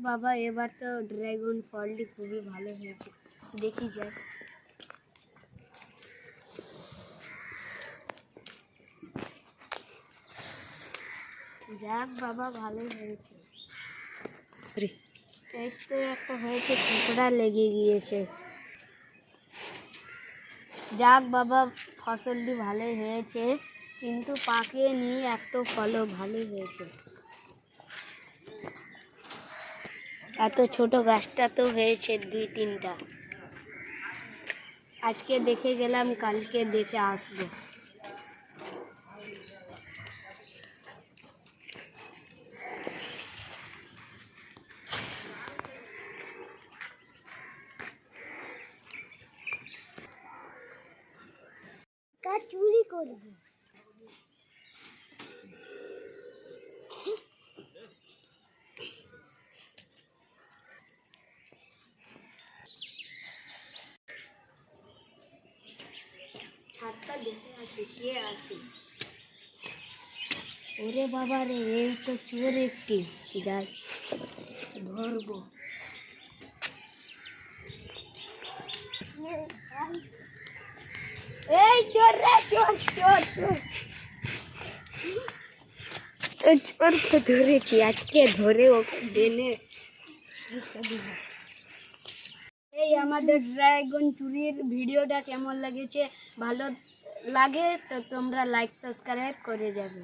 বাবা, এবার তো ড্রাগন ফলটি খুবই ভালো হয়েছে, দেখি যাক। যাক বাবা, ভালোই হয়েছে। এই তো একটা হয়েছে, ঠোকরা লেগে গিয়েছে। যাক বাবা, ফসলটি ভালোই হয়েছে, কিন্তু পাকিয়ে নিয়ে একটা ফলও ভালোই হয়েছে। এত ছোট গাছটা তো হয়েছে 2-3টা। আজকে দেখে গেলাম, কালকে দেখে আসবো। চুরি করবো। ছাদটা দেখে আসি কে আছে। ওরে বাবা রে, এই তো চোর একটি, যাই ধরবো। এই চোর রে, চোর চোর চোর। চোরকে ধরেছি, আজকে ধরে ওকে ডেনে। এই আমাদের ড্রাগন চুরির ভিডিওটা কেমন লেগেছে, ভালো লাগে তো তোমরা লাইক সাবস্ক্রাইব করে যাবে।